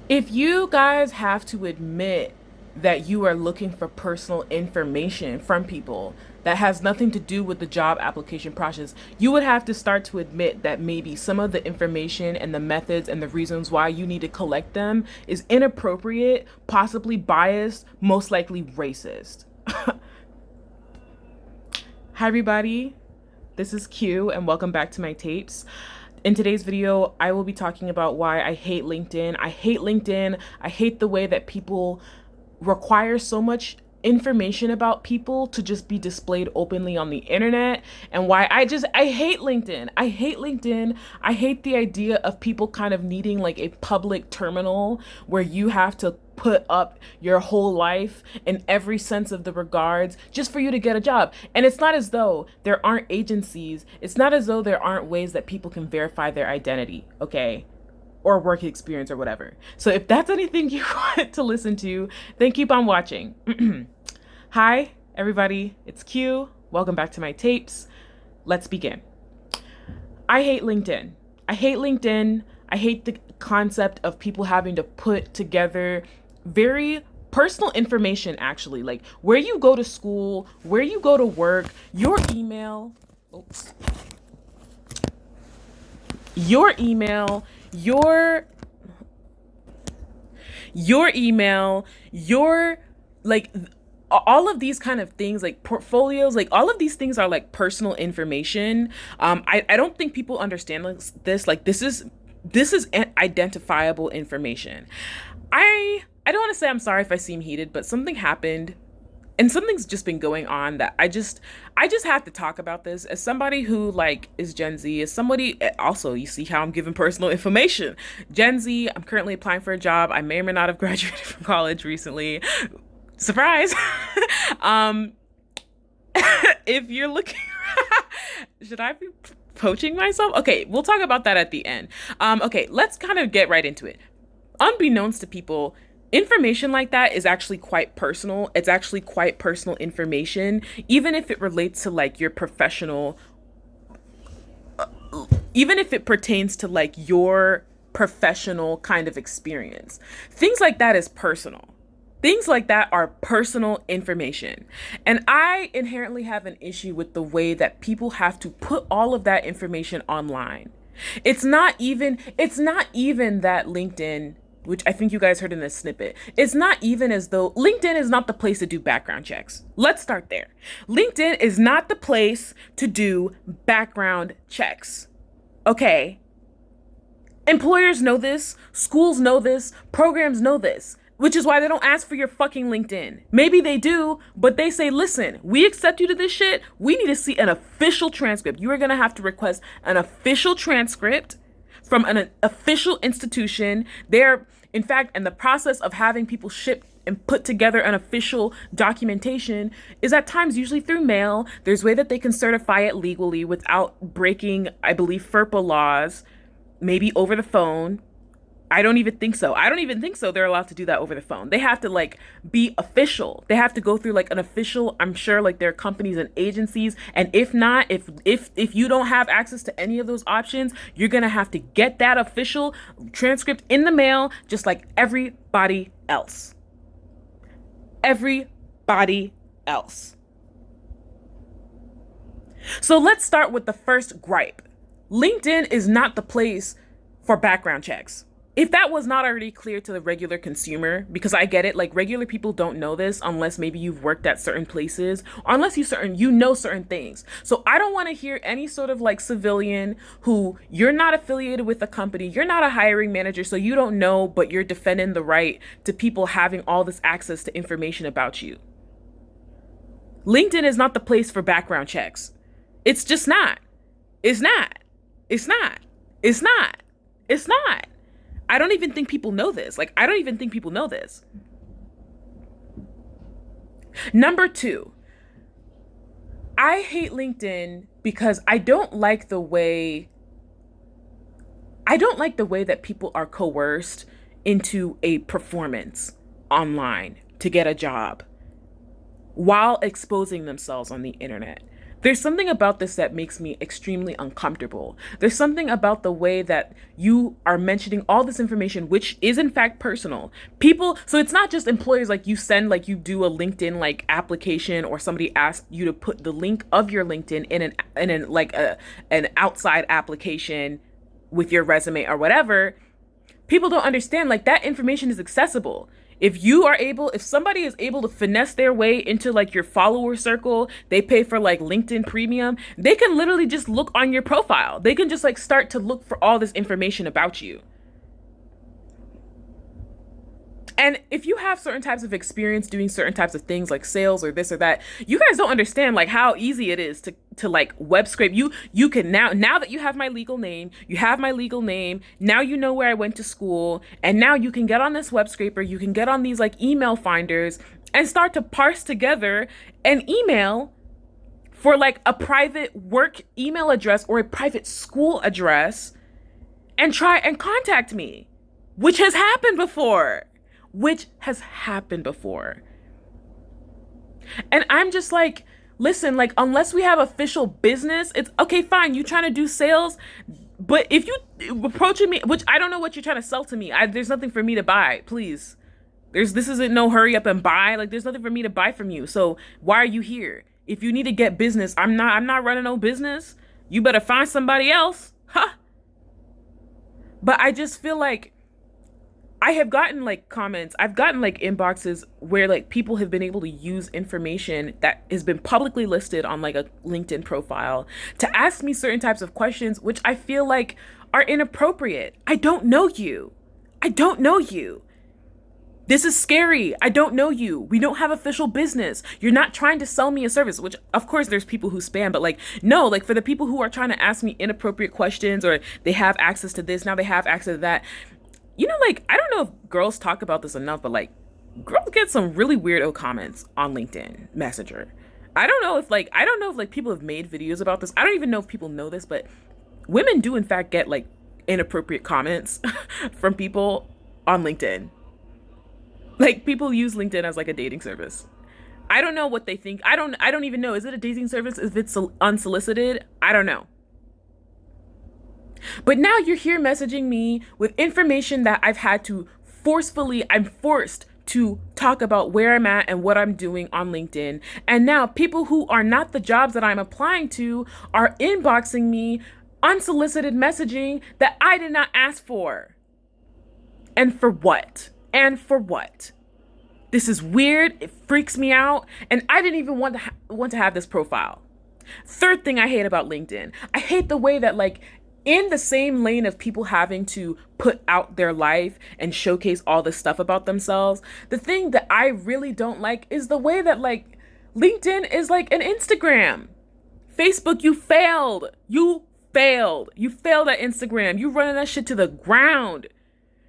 If you guys have to admit that you are looking for personal information from people that has nothing to do with the job application process, you would have to start to admit that maybe some of the information and the methods and the reasons why you need to collect them is inappropriate, possibly biased, most likely racist. Hi, everybody. This is Q, and welcome back to my tapes. In today's video, I will be talking about why I hate LinkedIn. I hate LinkedIn. I hate the way that people require so much information about people to just be displayed openly on the internet, and why I hate LinkedIn. I hate LinkedIn. I hate the idea of people kind of needing like a public terminal where you have to put up your whole life in every sense of the regards just for you to get a job. And it's not as though there aren't agencies. It's not as though there aren't ways that people can verify their identity, okay? Or work experience or whatever. So if that's anything you want to listen to, then keep on watching. Hi, everybody. It's Q. Welcome back to my tapes. Let's begin. I hate LinkedIn. I hate LinkedIn. I hate the concept of people having to put together very personal information, actually, like where you go to school, where you go to work, your email, oops, your email, your email, your like all of these kind of things, like portfolios, like all of these things are like personal information. I don't think people understand this. Like this is identifiable information. I don't want to say I'm sorry if I seem heated, but something happened and something's just been going on that I just have to talk about this as somebody who like is Gen Z, as somebody also, you see how I'm giving personal information. Gen Z, I'm currently applying for a job. I may or may not have graduated from college recently. Surprise. um if you're looking should I be poaching myself? Okay, we'll talk about that at the end. Okay, let's kind of get right into it. Unbeknownst to people, information like that is actually quite personal. It's actually quite personal information, even if it relates to like your professional, even if it pertains to like your professional kind of experience. Things like that is personal. Things like that are personal information. And I inherently have an issue with the way that people have to put all of that information online. It's not even that LinkedIn, which I think you guys heard in this snippet, it's not even as though LinkedIn is not the place to do background checks. Let's start there. LinkedIn is not the place to do background checks. Okay. Employers know this, schools know this, programs know this, which is why they don't ask for your fucking LinkedIn. Maybe they do, but they say, listen, we accept you to this shit. We need to see an official transcript. You are going to have to request an official transcript from an official institution. They're, in fact, in the process of having people ship and put together an official documentation is at times usually through mail. There's a way that they can certify it legally without breaking, I believe, FERPA laws, maybe over the phone. I don't even think so. I don't even think so. They're allowed to do that over the phone. They have to like be official. They have to go through like an official, I'm sure like their companies and agencies. And if not, if you don't have access to any of those options, you're going to have to get that official transcript in the mail just like everybody else. Everybody else. So let's start with the first gripe. LinkedIn is not the place for background checks. If that was not already clear to the regular consumer, because I get it, like regular people don't know this unless maybe you've worked at certain places, or unless you know certain things. So I don't want to hear any sort of like civilian who you're not affiliated with a company, you're not a hiring manager, so you don't know, but you're defending the right to people having all this access to information about you. LinkedIn is not the place for background checks. It's just not. It's not. It's not. It's not. It's not. I don't even think people know this. Like, I don't even think people know this. Number two, I hate LinkedIn because I don't like the way that people are coerced into a performance online to get a job while exposing themselves on the internet. There's something about this that makes me extremely uncomfortable. There's something about the way that you are mentioning all this information, which is in fact personal. People, so it's not just employers, like you send, like you do a LinkedIn like application, or somebody asks you to put the link of your LinkedIn in like an outside application with your resume or whatever. People don't understand, like, that information is accessible. If somebody is able to finesse their way into like your follower circle, they pay for like LinkedIn premium, they can literally just look on your profile. They can just like start to look for all this information about you. And if you have certain types of experience doing certain types of things like sales or this or that, you guys don't understand like how easy it is to like web scrape. You can now that you have my legal name, now you know where I went to school, and now you can get on this web scraper, you can get on these like email finders and start to parse together an email for like a private work email address or a private school address and try and contact me, which has happened before. And I'm just like, listen, like, unless we have official business, it's okay, fine. You trying to do sales, but if you approaching me, which I don't know what you're trying to sell to me, there's nothing for me to buy, please. This isn't no hurry up and buy. Like, there's nothing for me to buy from you. So why are you here? If you need to get business, I'm not running no business. You better find somebody else. Huh? But I just feel like I have gotten like comments, I've gotten like inboxes where like people have been able to use information that has been publicly listed on like a LinkedIn profile to ask me certain types of questions, which I feel like are inappropriate. I don't know you. This is scary. I don't know you. We don't have official business. You're not trying to sell me a service, which of course there's people who spam, but like, no, like for the people who are trying to ask me inappropriate questions, or they have access to this, now they have access to that. You know, like, I don't know if girls talk about this enough, but like, girls get some really weirdo comments on LinkedIn Messenger. I don't know if people have made videos about this. I don't even know if people know this, but women do in fact get like inappropriate comments from people on LinkedIn. Like, people use LinkedIn as like a dating service. I don't know what they think. I don't even know. Is it a dating service if it's unsolicited? I don't know. But now you're here messaging me with information that I'm forced to talk about where I'm at and what I'm doing on LinkedIn. And now people who are not the jobs that I'm applying to are inboxing me unsolicited messaging that I did not ask for. And for what? This is weird. It freaks me out. And I didn't even want to have this profile. Third thing I hate about LinkedIn. I hate the way that like, in the same lane of people having to put out their life and showcase all this stuff about themselves, the thing that I really don't like is the way that like LinkedIn is like an Instagram. Facebook, you failed. You failed at Instagram. You running that shit to the ground.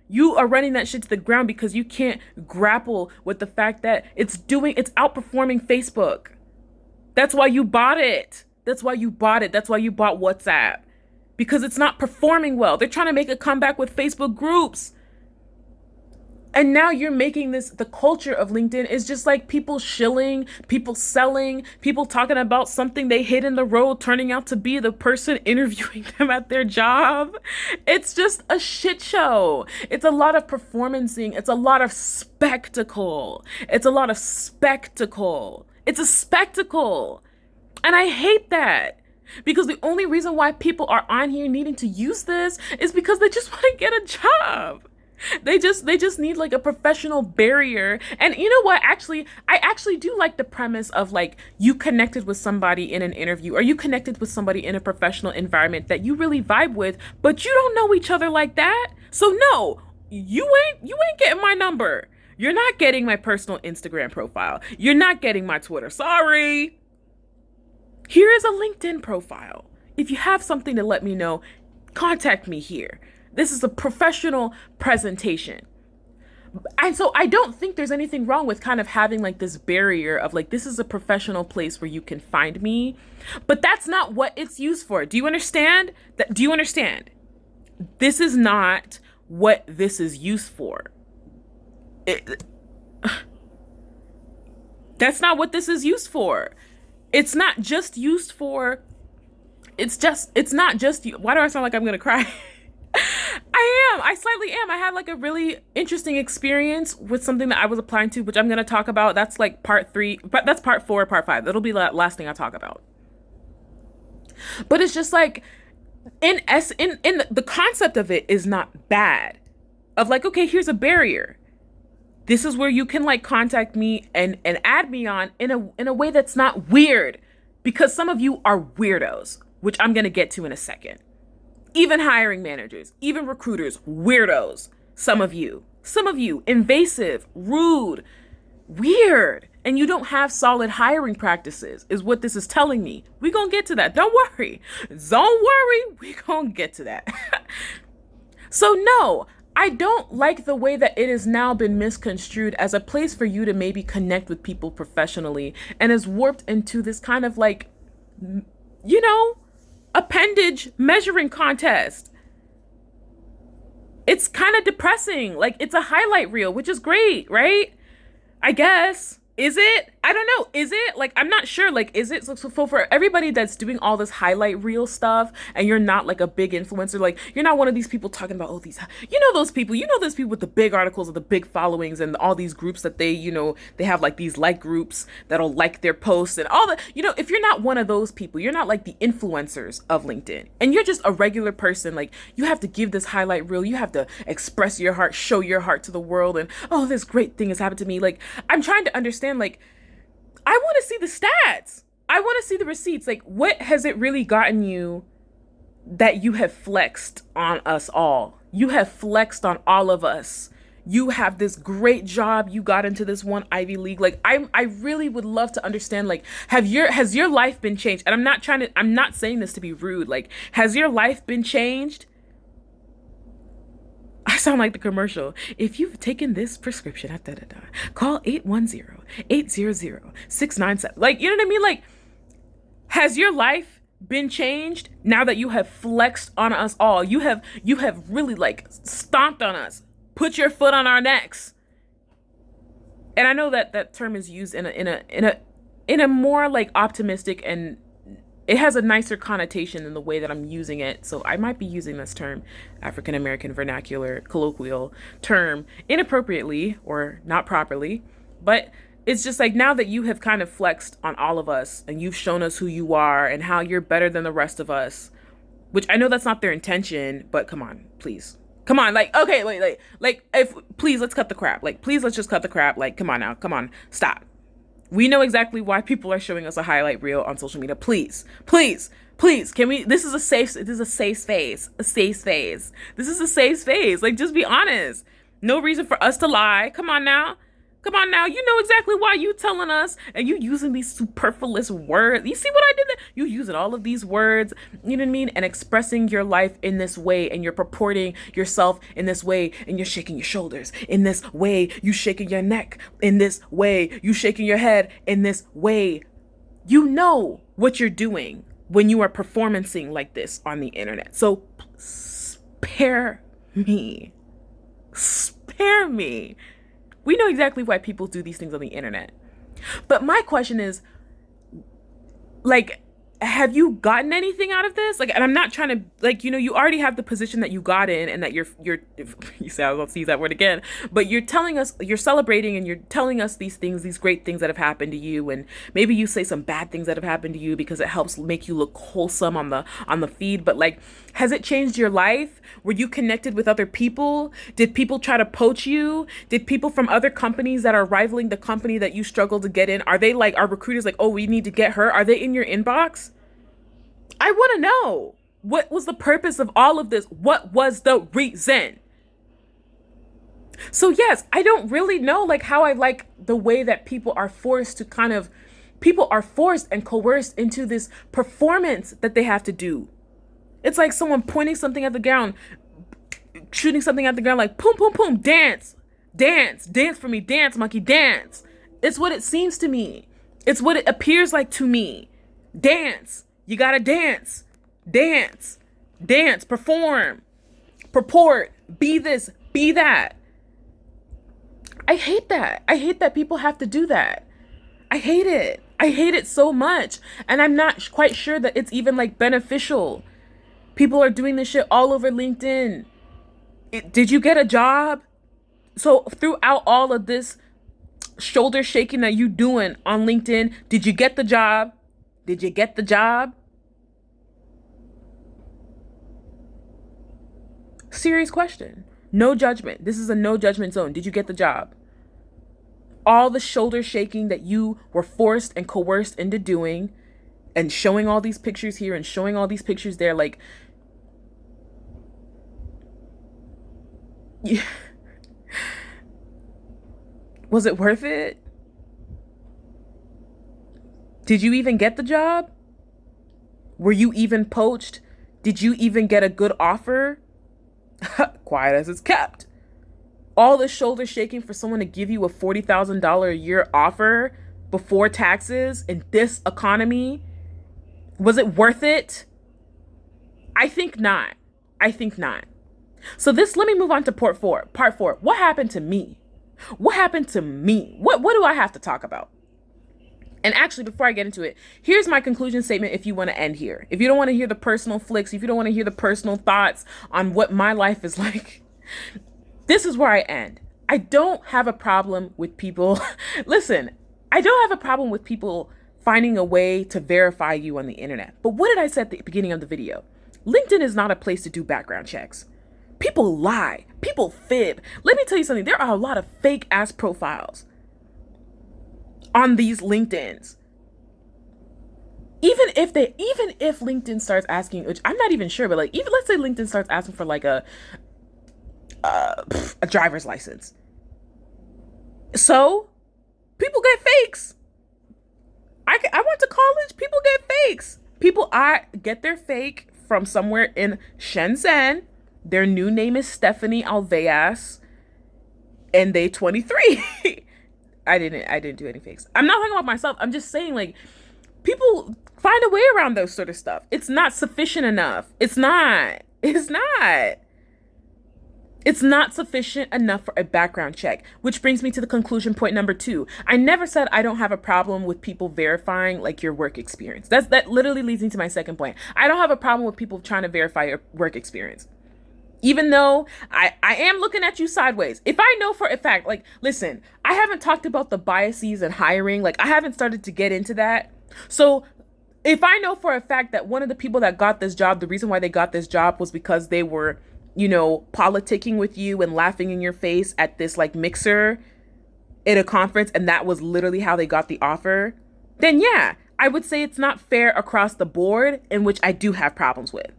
You are running that shit to the ground because you can't grapple with the fact that it's outperforming Facebook. That's why you bought it. That's why you bought WhatsApp. Because it's not performing well. They're trying to make a comeback with Facebook groups. And now you're making the culture of LinkedIn is just like people shilling, people selling, people talking about something they hit in the road turning out to be the person interviewing them at their job. It's just a shit show. It's a lot of performancing. It's a lot of spectacle. It's a spectacle. And I hate that. Because the only reason why people are on here needing to use this is because they just want to get a job. They just need like a professional barrier. And you know what? Actually, I actually do like the premise of like you connected with somebody in an interview, or you connected with somebody in a professional environment that you really vibe with, but you don't know each other like that. So no, you ain't getting my number. You're not getting my personal Instagram profile. You're not getting my Twitter. Sorry. Here is a LinkedIn profile. If you have something to let me know, contact me here. This is a professional presentation. And so I don't think there's anything wrong with kind of having like this barrier of like, this is a professional place where you can find me, but that's not what it's used for. Do you understand? This is not what this is used for. That's not what this is used for. It's not just used for, it's not just, why do I sound like I'm gonna cry? I slightly am. I had like a really interesting experience with something that I was applying to, which I'm gonna talk about. That's like part 3, but that's part 4, part 5. That'll be the last thing I talk about. But it's just like, in the concept of it is not bad. Of like, okay, here's a barrier. This is where you can like contact me and add me on in a way that's not weird, because some of you are weirdos, which I'm gonna get to in a second. Even hiring managers, even recruiters, weirdos. Some of you, invasive, rude, weird, and you don't have solid hiring practices is what this is telling me. We gonna get to that. Don't worry. We gonna get to that. So no, I don't like the way that it has now been misconstrued as a place for you to maybe connect with people professionally, and has warped into this kind of like, you know, appendage measuring contest. It's kind of depressing. Like, it's a highlight reel, which is great, right? I guess. Is it? I don't know. Is it? Like, I'm not sure. Like, is it? So for everybody that's doing all this highlight reel stuff, and you're not like a big influencer, like you're not one of these people talking about, oh, these, those people, those people with the big articles and the big followings and all these groups that they, they have like these like groups that'll like their posts and all that. If you're not one of those people, you're not like the influencers of LinkedIn, and you're just a regular person, like you have to give this highlight reel, you have to express your heart, show your heart to the world, and oh, this great thing has happened to me. Like, I'm trying to understand, like, I want to see the stats. I want to see the receipts. Like, what has it really gotten you that you have flexed on us all? You have flexed on all of us. You have this great job. You got into this one Ivy League. Like, I really would love to understand, like, has your life been changed? And I'm not saying this to be rude. Like, has your life been changed? I sound like the commercial. If you've taken this prescription, call 810-800-697. Like, you know what I mean? Like, has your life been changed now that you have flexed on us all? You have really like stomped on us, put your foot on our necks. And I know that term is used in a more like optimistic, and it has a nicer connotation in the way that I'm using it. So I might be using this term, African American vernacular colloquial term, inappropriately or not properly. But it's just like, now that you have kind of flexed on all of us and you've shown us who you are and how you're better than the rest of us, which I know that's not their intention, but come on, please. Come on, like, okay, wait, please, let's cut the crap. Like, please, let's just cut the crap. Like, come on now, come on, stop. We know exactly why people are showing us a highlight reel on social media. Please, can we, this is a safe space. This is a safe space. Like, just be honest. No reason for us to lie. Come on now. You know exactly why you telling us, and you using these superfluous words. You see what I did there? You using all of these words, you know what I mean? And expressing your life in this way, and you're purporting yourself in this way, and you're shaking your shoulders in this way, you shaking your neck in this way, you shaking your head in this way. You know what you're doing when you are performancing like this on the internet. So spare me. We know exactly why people do these things on the internet. But my question is, like, have you gotten anything out of this? Like, and I'm not trying to, like, you already have the position that you got in, and that you're you say, I was going to use that word again, but you're telling us, you're celebrating, and you're telling us these things, these great things that have happened to you. And maybe you say some bad things that have happened to you because it helps make you look wholesome on the feed. But like, has it changed your life? Were you connected with other people? Did people try to poach you? Did people from other companies that are rivaling the company that you struggle to get in, are recruiters like, oh, we need to get her? Are they in your inbox? I want to know, what was the purpose of all of this? What was the reason? So yes, I don't really know, like, how I like the way that people are forced and coerced into this performance that they have to do. It's like someone pointing something at the ground, shooting something at the ground, like, boom, boom, boom, dance for me, dance, monkey, dance. It's what it seems to me. It's what it appears like to me. Dance. You gotta dance, perform, purport, be this, be that. I hate that. I hate that people have to do that. I hate it. I hate it so much. And I'm not quite sure that it's even like beneficial. People are doing this shit all over LinkedIn. Did you get a job? So throughout all of this shoulder shaking that you doing on LinkedIn, did you get the job? Did you get the job? Serious question. No judgment. This is a no judgment zone. Did you get the job? All the shoulder shaking that you were forced and coerced into doing, and showing all these pictures here and showing all these pictures there, like, yeah. Was it worth it? Did you even get the job? Were you even poached? Did you even get a good offer? Quiet as it's kept. All the shoulder shaking for someone to give you a $40,000 a year offer before taxes in this economy. Was it worth it? I think not. I think not. So let me move on to part four. What happened to me? What happened to me? What do I have to talk about? And actually, before I get into it, here's my conclusion statement if you want to end here. If you don't want to hear the personal flicks, if you don't want to hear the personal thoughts on what my life is like, this is where I end. I don't have a problem with people. Listen, I don't have a problem with people finding a way to verify you on the internet. But what did I say at the beginning of the video? LinkedIn is not a place to do background checks. People lie. People fib. Let me tell you something. There are a lot of fake ass profiles on these LinkedIns. Even if LinkedIn starts asking, which I'm not even sure, but like, even let's say LinkedIn starts asking for like a driver's license. So people get fakes. I went to college. People get fakes. I get their fake from somewhere in Shenzhen. Their new name is Stephanie Alveas, and they 23. I didn't do any fakes. I'm not talking about myself. I'm just saying, like, people find a way around those sort of stuff. It's not sufficient enough. It's not sufficient enough for a background check, which brings me to the conclusion point number 2. I never said I don't have a problem with people verifying like your work experience. That literally leads me to my second point. I don't have a problem with people trying to verify your work experience. Even though I am looking at you sideways. If I know for a fact, like, listen, I haven't talked about the biases in hiring. Like, I haven't started to get into that. So if I know for a fact that one of the people that got this job, the reason why they got this job was because they were, politicking with you and laughing in your face at this like mixer at a conference, and that was literally how they got the offer, then yeah, I would say it's not fair across the board, in which I do have problems with.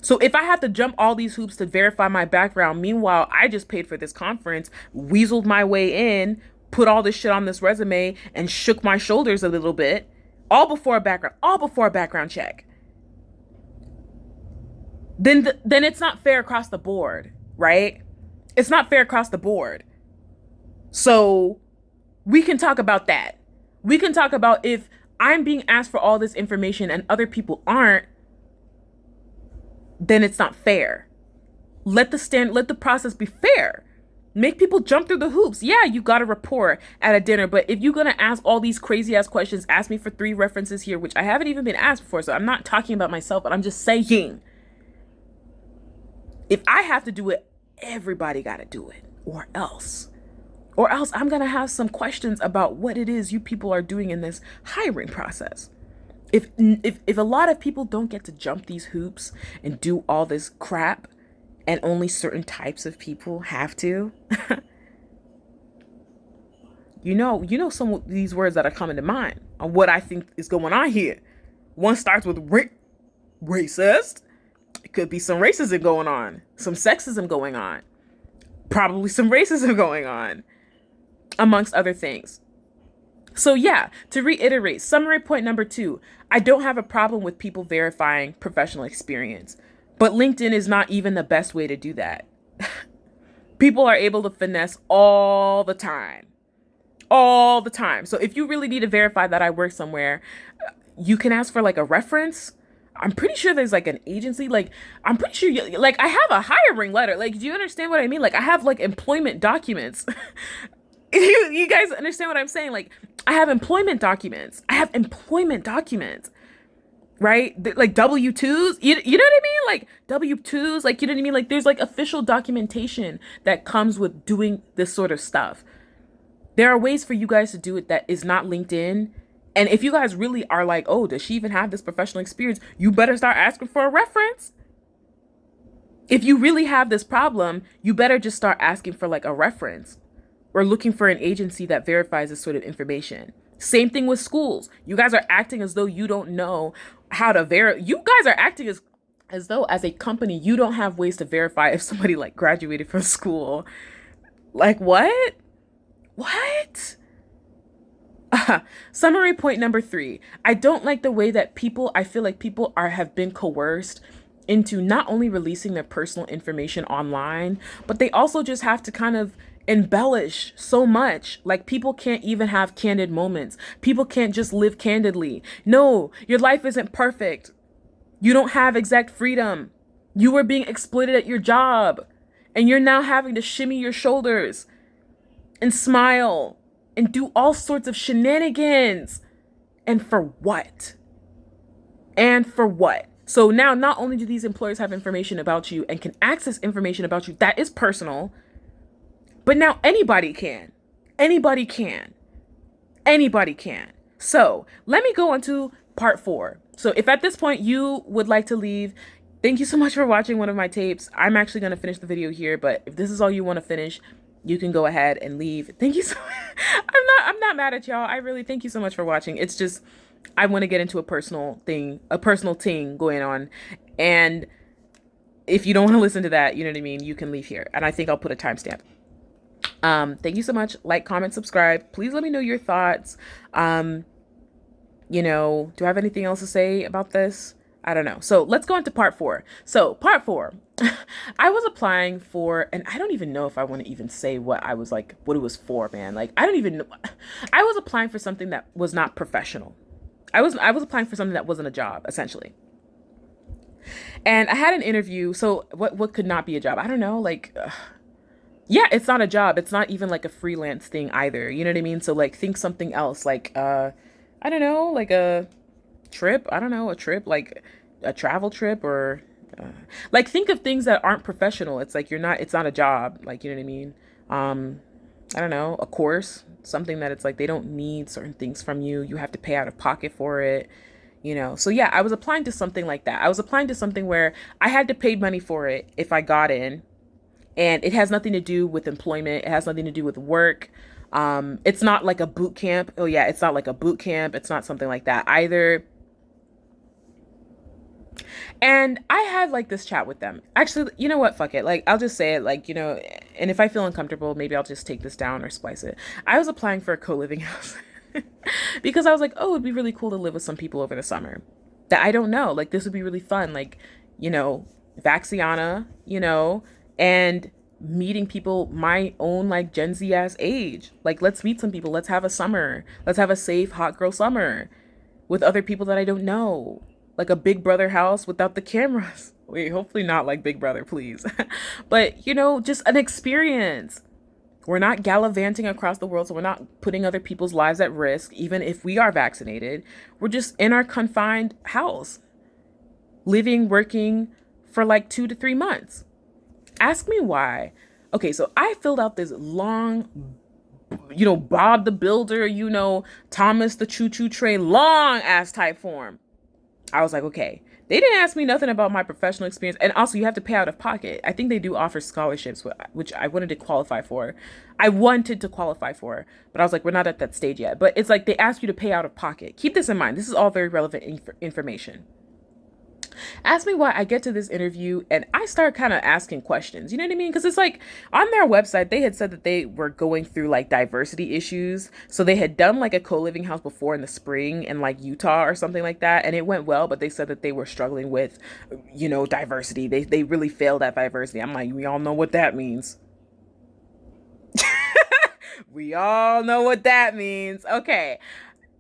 So if I have to jump all these hoops to verify my background, meanwhile, I just paid for this conference, weaseled my way in, put all this shit on this resume, and shook my shoulders a little bit, all before a background check, then it's not fair across the board, right? It's not fair across the board. So we can talk about that. We can talk about if I'm being asked for all this information and other people aren't, then it's not fair. Let the process be fair. Make people jump through the hoops. Yeah, you got a rapport at a dinner, but if you're going to ask all these crazy ass questions, ask me for 3 references here, which I haven't even been asked before. So I'm not talking about myself, but I'm just saying, if I have to do it, everybody got to do it, or else I'm going to have some questions about what it is you people are doing in this hiring process. If a lot of people don't get to jump these hoops and do all this crap, and only certain types of people have to, you know some of these words that are coming to mind on what I think is going on here. One starts with racist. It could be some racism going on, some sexism going on, probably some racism going on, amongst other things. So yeah, to reiterate, summary point number 2, I don't have a problem with people verifying professional experience, but LinkedIn is not even the best way to do that. People are able to finesse all the time. So if you really need to verify that I work somewhere, you can ask for like a reference. I'm pretty sure there's like an agency, like I'm pretty sure I have a hiring letter. Like, do you understand what I mean? Like, I have like employment documents You guys understand what I'm saying? Like, I have employment documents. Right? Like W-2s. You know what I mean? Like W-2s, like, you know what I mean? Like, there's like official documentation that comes with doing this sort of stuff. There are ways for you guys to do it that is not LinkedIn. And if you guys really are like, oh, does she even have this professional experience? You better start asking for a reference. If you really have this problem, you better just start asking for like a reference or looking for an agency that verifies this sort of information. Same thing with schools. You guys are acting as though you don't know how to verify. You guys are acting as though as a company, you don't have ways to verify if somebody like graduated from school. Like what? What? Summary point number 3. I don't like the way that I feel like people have been coerced into not only releasing their personal information online, but they also just have to kind of embellish so much. Like, people can't even have candid moments. People can't just live candidly. No, your life isn't perfect. You don't have exact freedom. You were being exploited at your job, and you're now having to shimmy your shoulders and smile and do all sorts of shenanigans. And for what? So now not only do these employers have information about you and can access information about you that is personal, but now anybody can. So let me go on to part 4. So if at this point you would like to leave, thank you so much for watching one of my tapes. I'm actually going to finish the video here, but if this is all you want to finish, you can go ahead and leave. Thank you so much. I'm not mad at y'all. I really thank you so much for watching. It's just, I want to get into a personal thing going on. And if you don't want to listen to that, you know what I mean, you can leave here. And I think I'll put a timestamp. Thank you so much. Like, comment, subscribe. Please let me know your thoughts. Do I have anything else to say about this? I don't know. So let's go into part 4. So part 4, I was applying for, and I don't even know if I want to even say what it was for, man. Like, I don't even know. I was applying for something that was not professional. I was applying for something that wasn't a job, essentially. And I had an interview. So what could not be a job? I don't know. Like, yeah, it's not a job. It's not even like a freelance thing either. You know what I mean? So like, think something else, like, I don't know, like a trip. I don't know, a trip, like a travel trip, or like, think of things that aren't professional. It's like, it's not a job. Like, you know what I mean? I don't know, a course, something that it's like, they don't need certain things from you. You have to pay out of pocket for it, So yeah, I was applying to something like that. I was applying to something where I had to pay money for it if I got in. And it has nothing to do with employment. It has nothing to do with work. It's not like a boot camp. Oh yeah, it's not like a boot camp. It's not something like that either. And I had like this chat with them. Actually, you know what? Fuck it. Like, I'll just say it, like, and if I feel uncomfortable, maybe I'll just take this down or splice it. I was applying for a co-living house because I was like, oh, it'd be really cool to live with some people over the summer that I don't know. Like, this would be really fun. Like, Vaxiana, and meeting people my own, like, Gen Z ass age. Like, let's meet some people. Let's have a summer. Let's have a safe hot girl summer with other people that I don't know. Like a Big Brother house without the cameras. Wait, hopefully not like Big Brother, please. But, just an experience. We're not gallivanting across the world, so we're not putting other people's lives at risk, even if we are vaccinated. We're just in our confined house, living, working for like 2 to 3 months. Ask me why. Okay, so I filled out this long, Bob the Builder, Thomas the Choo-Choo Train, long ass type form. I was like, okay, they didn't ask me nothing about my professional experience. And also, you have to pay out of pocket. I think they do offer scholarships, which I wanted to qualify for. But I was like, we're not at that stage yet. But it's like, they ask you to pay out of pocket. Keep this in mind. This is all very relevant information. Ask me why I get to this interview and I start kind of asking questions. You know what I mean? Because it's like, on their website, they had said that they were going through like diversity issues. So they had done like a co-living house before in the spring in like Utah or something like that. And it went well, but they said that they were struggling with, diversity. They really failed at diversity. I'm like, we all know what that means. We all know what that means. Okay.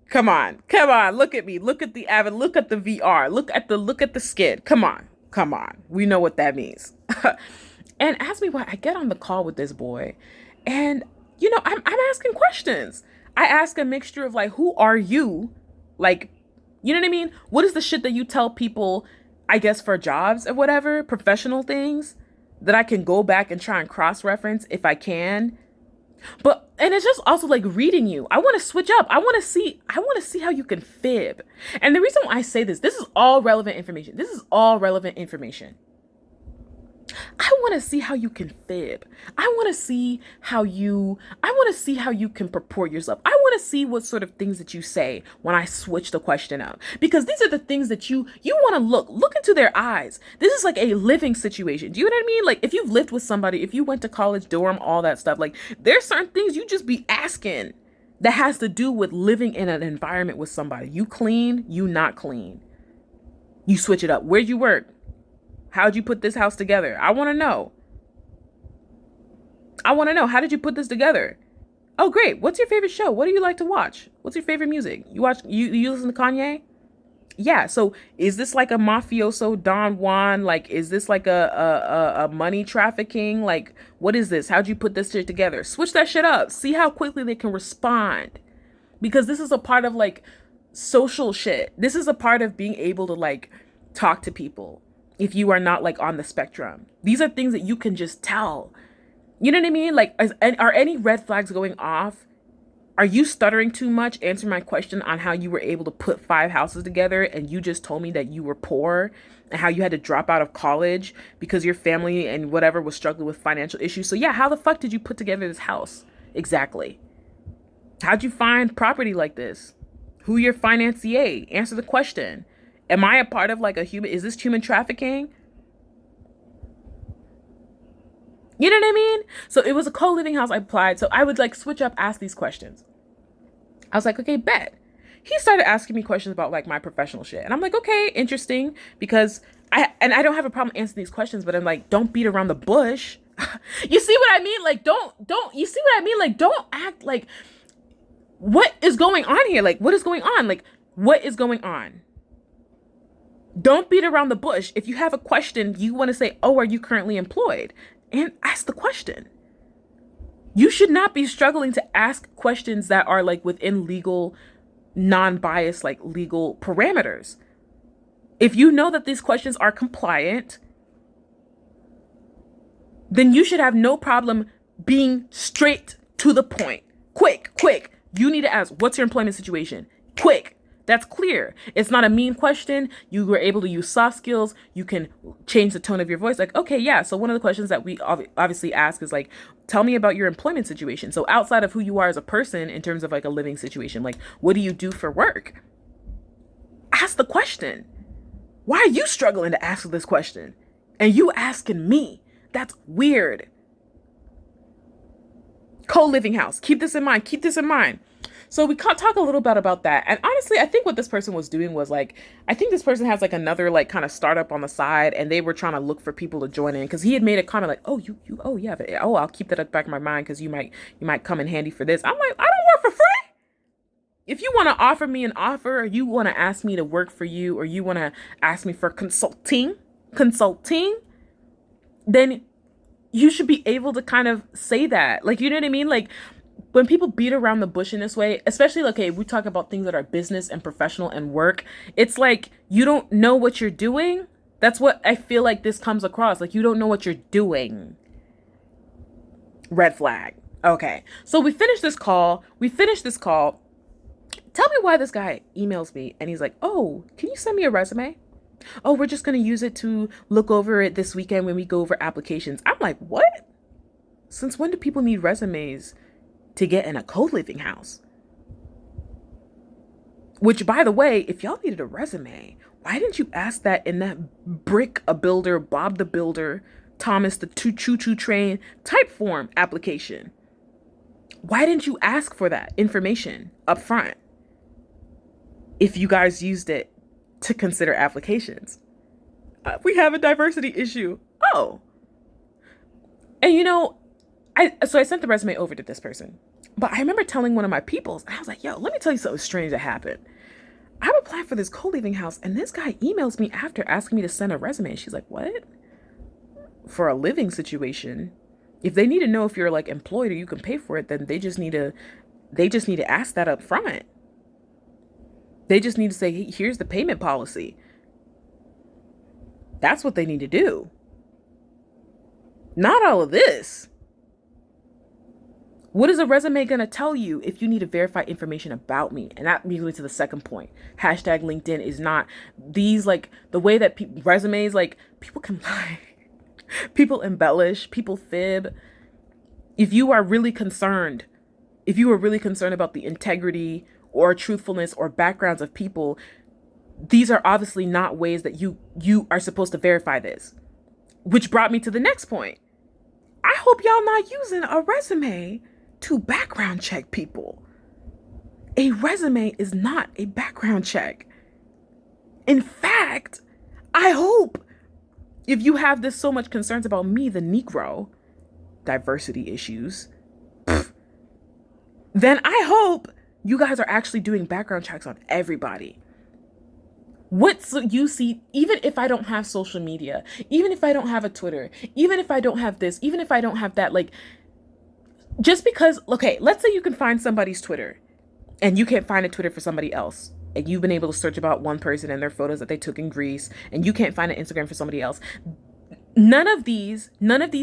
Come on. Look at me. Look at the Avid. Look at the VR. Look at the skid. Come on. We know what that means. And ask me why I get on the call with this boy. And, I'm asking questions. I ask a mixture of like, who are you? Like, you know what I mean? What is the shit that you tell people, I guess, for jobs or whatever, professional things that I can go back and try and cross reference if I can? But and it's just also like reading you. I want to switch up. I want to see how you can fib. And the reason why I say this is all relevant information. This is all relevant information. I want to see how you can fib. I want to see how you can purport yourself. I want to see what sort of things that you say when I switch the question up. Because these are the things that you want to look into their eyes. This is like a living situation. Do you know what I mean? Like if you've lived with somebody, if you went to college, dorm, all that stuff, like there's certain things you just be asking that has to do with living in an environment with somebody. You clean, you not clean. You switch it up. Where'd you work? How'd you put this house together? I want to know. How did you put this together? Oh, great. What's your favorite show? What do you like to watch? What's your favorite music? You listen to Kanye? Yeah. So is this like a mafioso Don Juan? Like, is this like a money trafficking? Like, what is this? How'd you put this shit together? Switch that shit up. See how quickly they can respond. Because this is a part of like social shit. This is a part of being able to like talk to people. If you are not like on the spectrum, these are things that you can just tell. You know what I mean? Like, are any red flags going off? Are you stuttering too much? Answer my question on how you were able to put 5 houses together and you just told me that you were poor and how you had to drop out of college because your family and whatever was struggling with financial issues. So yeah, how the fuck did you put together this house? Exactly. How'd you find property like this? Who your financier? Answer the question. Am I a part of like is this human trafficking? You know what I mean? So it was a co-living house I applied. So I would like switch up, ask these questions. I was like, okay, bet. He started asking me questions about like my professional shit. And I'm like, okay, interesting. Because I don't have a problem answering these questions, but I'm like, don't beat around the bush. You see what I mean? Like, you see what I mean? Like, don't act like, what is going on here? Like, what is going on? Like, what is going on? Don't beat around the bush. If you have a question, you want to say, oh, are you currently employed? And ask the question. You should not be struggling to ask questions that are like within legal, non-biased, like legal parameters. If you know that these questions are compliant, then you should have no problem being straight to the point. Quick. You need to ask, what's your employment situation? Quick. That's clear. It's not a mean question. You were able to use soft skills. You can change the tone of your voice. Like, okay, yeah. So one of the questions that we obviously ask is like, tell me about your employment situation. So outside of who you are as a person in terms of like a living situation, like, what do you do for work? Ask the question. Why are you struggling to ask this question? And you asking me? That's weird. Co-living house. Keep this in mind. So we talk a little bit about that. And honestly, I think what this person was doing was like, I think this person has like another like kind of startup on the side and they were trying to look for people to join in because he had made a comment like, I'll keep that at the back of my mind because you might come in handy for this. I'm like, I don't work for free. If you want to offer me an offer or you want to ask me to work for you or you want to ask me for consulting, then you should be able to kind of say that. Like, you know what I mean? Like, when people beat around the bush in this way, especially, okay, we talk about things that are business and professional and work, it's like you don't know what you're doing. That's what I feel like this comes across. Like, you don't know what you're doing. Red flag. Okay. So we finished this call. Tell me why this guy emails me and he's like, oh, can you send me a resume? Oh, we're just going to use it to look over it this weekend when we go over applications. I'm like, what? Since when do people need resumes to get in a co-living house? Which, by the way, if y'all needed a resume, why didn't you ask that in that Brick a Builder, Bob the Builder, Thomas the Choo-Choo Train type form application? Why didn't you ask for that information up front if you guys used it to consider applications? We have a diversity issue. Oh. And you know, I sent the resume over to this person, but I remember telling one of my peoples, and I was like, yo, let me tell you something strange that happened. I'm applying for this co-living house, and this guy emails me after asking me to send a resume. And she's like, what? For a living situation? If they need to know if you're like employed or you can pay for it, then they just need to ask that up front. They just need to say, hey, here's the payment policy. That's what they need to do. Not all of this. What is a resume going to tell you if you need to verify information about me? And that leads me to the second point. Hashtag LinkedIn is not these, like, the way that resumes, like, people can lie. People embellish, people fib. If you are really concerned about the integrity or truthfulness or backgrounds of people, these are obviously not ways that you are supposed to verify this. Which brought me to the next point. I hope y'all not using a resume to background check people. A resume is not a background check. In fact, I hope if you have this so much concerns about me, the Negro, diversity issues, then I hope you guys are actually doing background checks on everybody. What you see, even if I don't have social media, even if I don't have a Twitter, even if I don't have this, even if I don't have that, like, just because, okay, let's say you can find somebody's Twitter and you can't find a Twitter for somebody else. And you've been able to search about one person and their photos that they took in Greece, and you can't find an Instagram for somebody else. None of these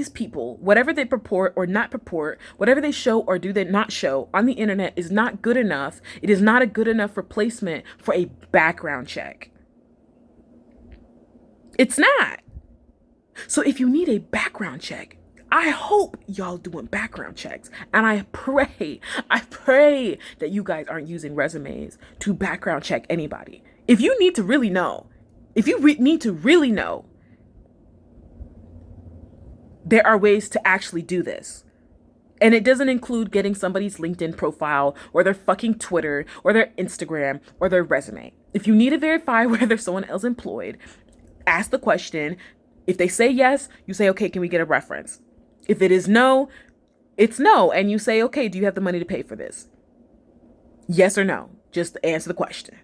people, whatever they purport or not purport, whatever they show or do they not show on the internet is not good enough. It is not a good enough replacement for a background check. It's not. So if you need a background check, I hope y'all doing background checks. And I pray that you guys aren't using resumes to background check anybody. If you need to really know, there are ways to actually do this. And it doesn't include getting somebody's LinkedIn profile or their fucking Twitter or their Instagram or their resume. If you need to verify whether someone else employed, ask the question. If they say yes, you say, okay, can we get a reference? If it is no, it's no. And you say, okay, do you have the money to pay for this? Yes or no. Just answer the question.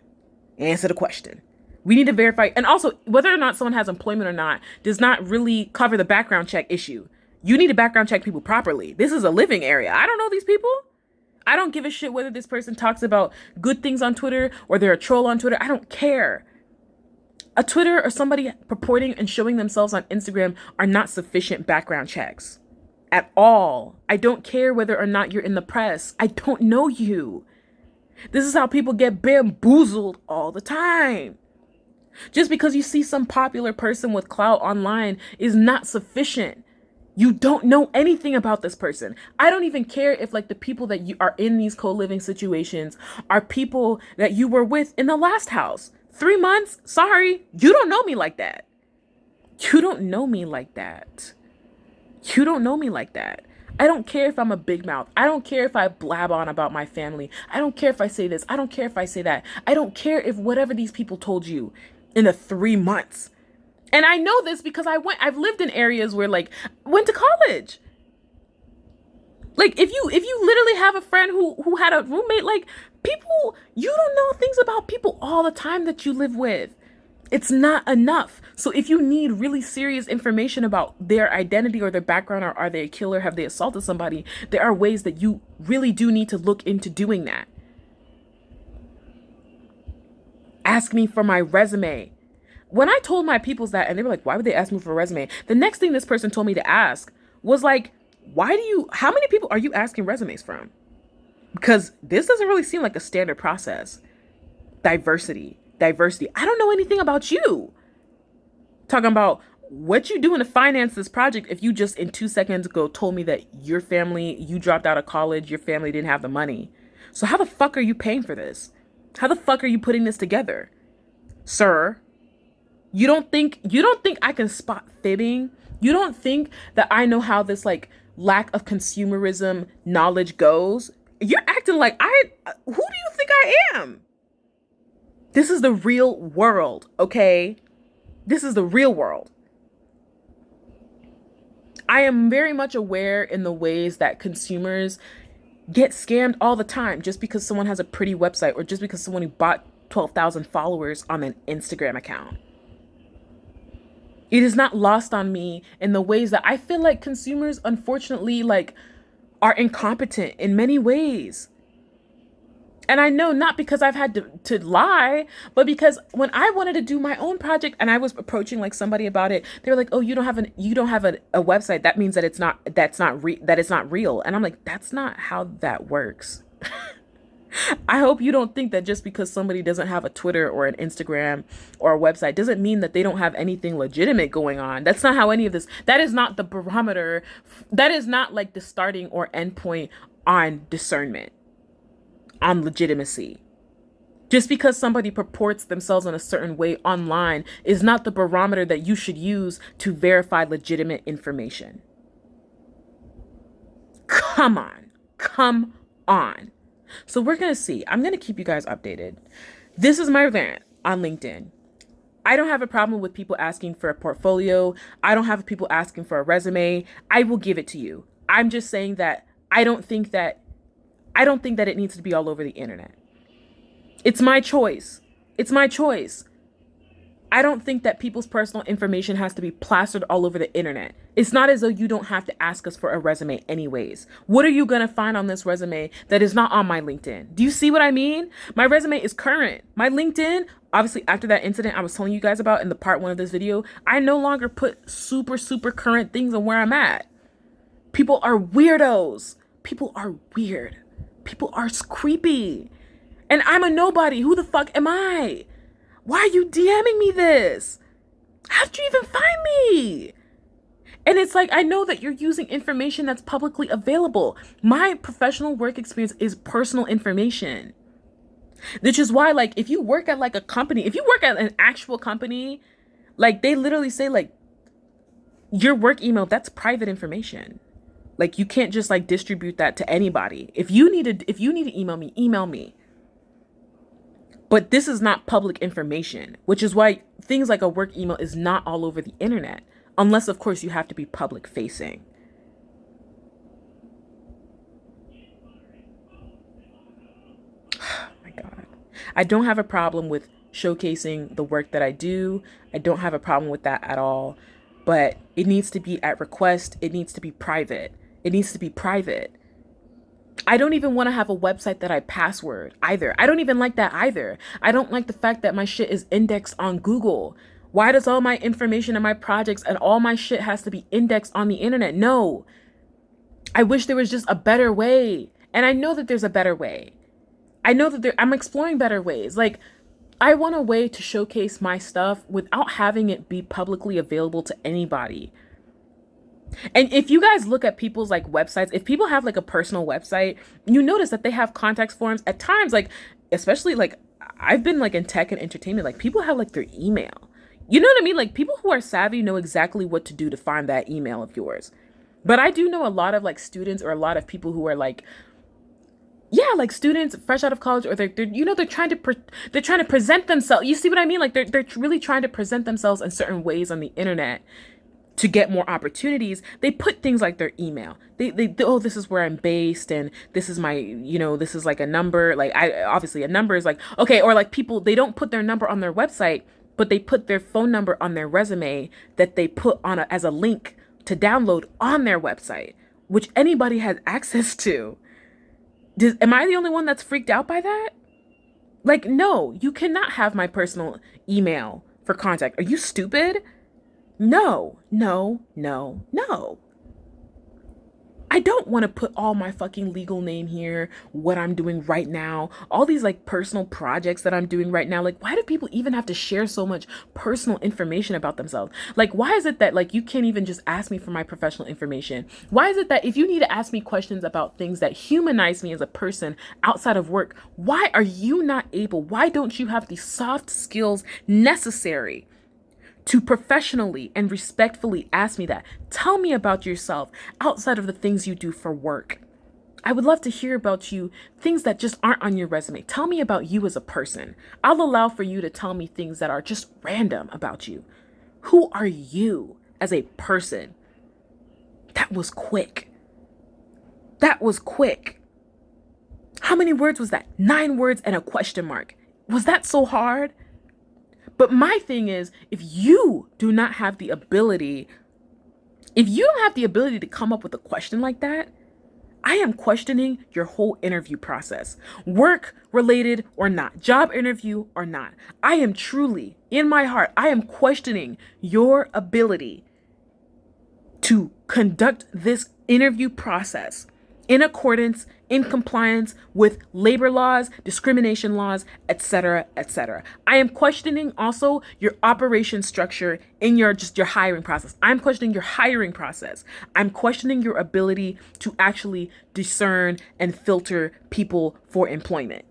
Answer the question. We need to verify. And also, whether or not someone has employment or not does not really cover the background check issue. You need to background check people properly. This is a living area. I don't know these people. I don't give a shit whether this person talks about good things on Twitter or they're a troll on Twitter. I don't care. A Twitter or somebody purporting and showing themselves on Instagram are not sufficient background checks at all. I don't care whether or not you're in the press. I don't know you. This is how people get bamboozled all the time. Just because you see some popular person with clout online is not sufficient. You don't know anything about this person. I don't even care if, like, the people that you are in these co-living situations are people that you were with in the last house. 3 months? Sorry, you don't know me like that. You don't know me like that. You don't know me like that. I don't care if I'm a big mouth. I don't care if I blab on about my family. I don't care if I say this. I don't care if I say that. I don't care if whatever these people told you in the 3 months. And I know this because I've lived in areas where, like, went to college. Like, if you literally have a friend who had a roommate, like, people, you don't know things about people all the time that you live with. It's not enough. So if you need really serious information about their identity or their background, or are they a killer, have they assaulted somebody, there are ways that you really do need to look into doing that. Ask me for my resume. When I told my peoples that, and they were like, why would they ask me for a resume? The next thing this person told me to ask was like, how many people are you asking resumes from? Because this doesn't really seem like a standard process. Diversity. I don't know anything about you. Talking about what you doing to finance this project if you just in 2 seconds ago told me that your family, you dropped out of college, your family didn't have the money. So how the fuck are you paying for this? How the fuck are you putting this together? Sir, you don't think I can spot fibbing? You don't think that I know how this, like, lack of consumerism knowledge goes? You're acting like who do you think I am? This is the real world, okay? This is the real world. I am very much aware in the ways that consumers get scammed all the time just because someone has a pretty website or just because someone who bought 12,000 followers on an Instagram account. It is not lost on me in the ways that I feel like consumers, unfortunately, like, are incompetent in many ways. And I know not because I've had to lie, but because when I wanted to do my own project and I was approaching like somebody about it, they were like, "Oh, you don't have a website. That means that it's not real." And I'm like, "That's not how that works." I hope you don't think that just because somebody doesn't have a Twitter or an Instagram or a website doesn't mean that they don't have anything legitimate going on. That's not how any of this, that is not the barometer. That is not like the starting or end point on discernment, on legitimacy. Just because somebody purports themselves in a certain way online is not the barometer that you should use to verify legitimate information. Come on. Come on. So we're going to see. I'm going to keep you guys updated. This is my rant on LinkedIn. I don't have a problem with people asking for a portfolio. I don't have people asking for a resume. I will give it to you. I'm just saying that I don't think that it needs to be all over the internet. It's my choice. It's my choice. I don't think that people's personal information has to be plastered all over the internet. It's not as though you don't have to ask us for a resume anyways. What are you going to find on this resume that is not on my LinkedIn? Do you see what I mean? My resume is current. My LinkedIn, obviously after that incident I was telling you guys about in the part 1 of this video, I no longer put super current things on where I'm at. People are weirdos. People are weird. People are creepy. And I'm a nobody. Who the fuck am I? Why are you DMing me this? How'd you even find me? And it's like, I know that you're using information that's publicly available. My professional work experience is personal information. Which is why, like, if you work at like a company, if you work at an actual company, like they literally say like your work email, that's private information. Like you can't just like distribute that to anybody. If you need to email me, email me. But this is not public information, which is why things like a work email is not all over the internet, unless, of course, you have to be public facing. Oh my God. I don't have a problem with showcasing the work that I do. I don't have a problem with that at all. But it needs to be at request. It needs to be private. It needs to be private. I don't even want to have a website that I password either. I don't even like that either. I don't like the fact that my shit is indexed on Google. Why does all my information and my projects and all my shit has to be indexed on the internet? No. I wish there was just a better way. And I know that there's a better way. I know that I'm exploring better ways. Like, I want a way to showcase my stuff without having it be publicly available to anybody. And if you guys look at people's like websites, if people have like a personal website, you notice that they have contact forms at times, like, especially like I've been like in tech and entertainment, like people have like their email. You know what I mean? Like people who are savvy know exactly what to do to find that email of yours. But I do know a lot of like students or a lot of people who are like, yeah, like students fresh out of college, or they're trying to present themselves. You see what I mean? Like they're really trying to present themselves in certain ways on the internet to get more opportunities. They put things like their email. They oh, this is where I'm based, and this is my, this is like a number. Like obviously a number is like, okay, or like people, they don't put their number on their website, but they put their phone number on their resume that they put on as a link to download on their website, which anybody has access to. Am I the only one that's freaked out by that? Like, no, you cannot have my personal email for contact. Are you stupid? No. I don't want to put all my fucking legal name here, what I'm doing right now, all these like personal projects that I'm doing right now. Like, why do people even have to share so much personal information about themselves? Like, why is it that like you can't even just ask me for my professional information? Why is it that if you need to ask me questions about things that humanize me as a person outside of work, why are you not able? Why don't you have the soft skills necessary to professionally and respectfully ask me that? Tell me about yourself outside of the things you do for work. I would love to hear about you, things that just aren't on your resume. Tell me about you as a person. I'll allow for you to tell me things that are just random about you. Who are you as a person? That was quick. That was quick. How many words was that? 9 words and a question mark. Was that so hard? But my thing is, if you don't have the ability to come up with a question like that, I am questioning your whole interview process, work related or not, job interview or not. I am truly, in my heart, I am questioning your ability to conduct this interview process in accordance, in compliance with labor laws, discrimination laws, etc., etc. I am questioning also your operation structure in your hiring process. I'm questioning your hiring process. I'm questioning your ability to actually discern and filter people for employment.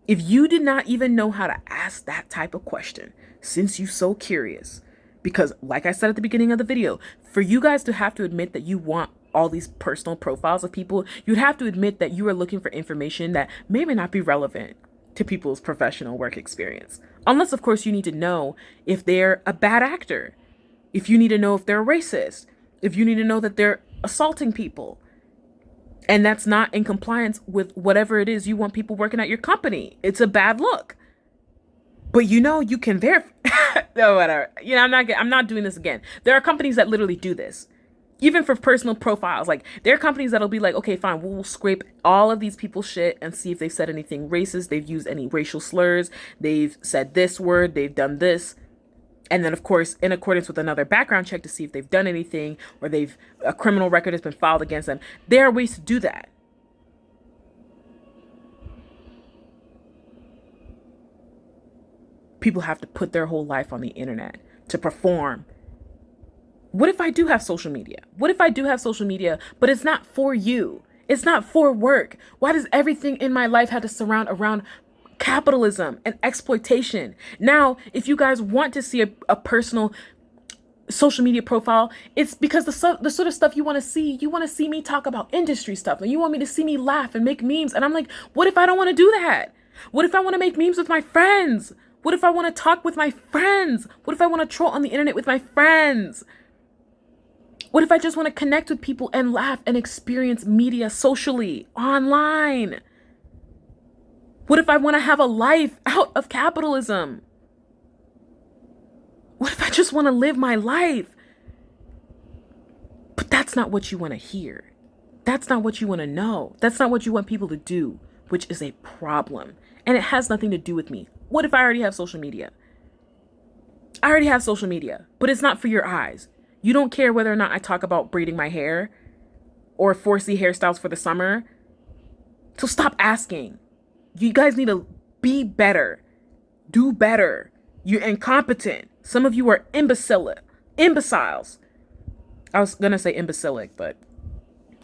If you did not even know how to ask that type of question, since you're so curious, because like I said at the beginning of the video, for you guys to have to admit that you want all these personal profiles of people, you'd have to admit that you are looking for information that may or may not be relevant to people's professional work experience. Unless, of course, you need to know if they're a bad actor, if you need to know if they're a racist, if you need to know that they're assaulting people, and that's not in compliance with whatever it is you want people working at your company. It's a bad look. But you can verify. No, whatever. I'm not doing this again. There are companies that literally do this. Even for personal profiles, like there are companies that'll be like, okay, fine, we'll scrape all of these people's shit and see if they've said anything racist, they've used any racial slurs, they've said this word, they've done this. And then, of course, in accordance with another background check to see if they've done anything or a criminal record has been filed against them. There are ways to do that. People have to put their whole life on the internet to perform. What if I do have social media? What if I do have social media, but it's not for you? It's not for work. Why does everything in my life have to surround around capitalism and exploitation? Now, if you guys want to see a personal social media profile, it's because the sort of stuff you want to see me talk about industry stuff, and you want me to see me laugh and make memes. And I'm like, what if I don't want to do that? What if I want to make memes with my friends? What if I want to talk with my friends? What if I want to troll on the internet with my friends? What if I just want to connect with people and laugh and experience media socially, online? What if I want to have a life out of capitalism? What if I just want to live my life? But that's not what you want to hear. That's not what you want to know. That's not what you want people to do, which is a problem. And it has nothing to do with me. What if I already have social media? I already have social media, but it's not for your eyes. You don't care whether or not I talk about braiding my hair or 4C hairstyles for the summer. So stop asking. You guys need to be better. Do better. You're incompetent. Some of you are imbeciles. I was going to say imbecilic, but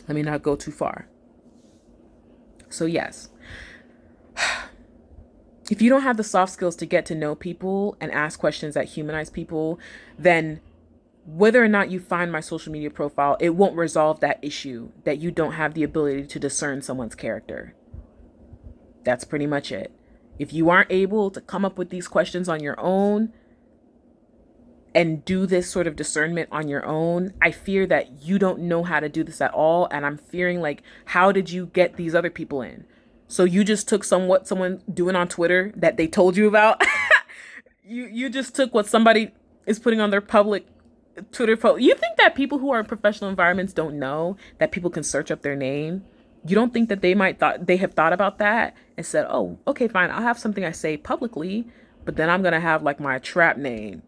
let me not go too far. So yes, if you don't have the soft skills to get to know people and ask questions that humanize people, then whether or not you find my social media profile, it won't resolve that issue that you don't have the ability to discern someone's character. That's pretty much it. If you aren't able to come up with these questions on your own and do this sort of discernment on your own, I fear that you don't know how to do this at all. And I'm fearing like, how did you get these other people in? So you just took what someone doing on Twitter that they told you about. You just took what somebody is putting on their public Twitter post. You think that people who are in professional environments don't know that people can search up their name? You don't think that they have thought about that and said, oh, okay, fine, I'll have something I say publicly, but then I'm going to have like my trap name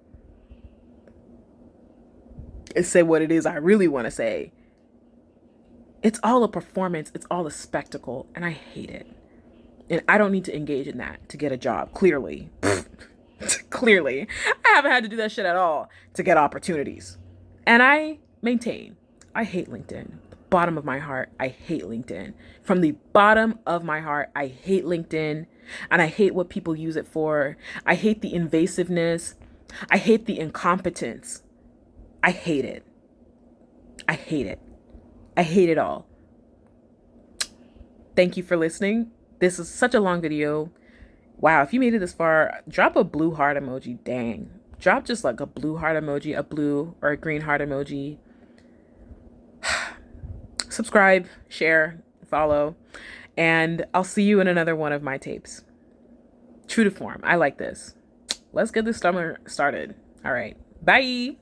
and say what it is I really want to say. It's all a performance. It's all a spectacle. And I hate it. And I don't need to engage in that to get a job. Clearly. Clearly. I haven't had to do that shit at all to get opportunities. And I maintain, I hate LinkedIn. Bottom of my heart, I hate LinkedIn. From the bottom of my heart, I hate LinkedIn. And I hate what people use it for. I hate the invasiveness. I hate the incompetence. I hate it. I hate it. I hate it all. Thank you for listening. This is such a long video. Wow, if you made it this far, drop a blue heart emoji. Dang. Drop just like a blue heart emoji, a blue or a green heart emoji. Subscribe, share, follow, and I'll see you in another one of my tapes. True to form. I like this. let's get this summer started. All right. Bye.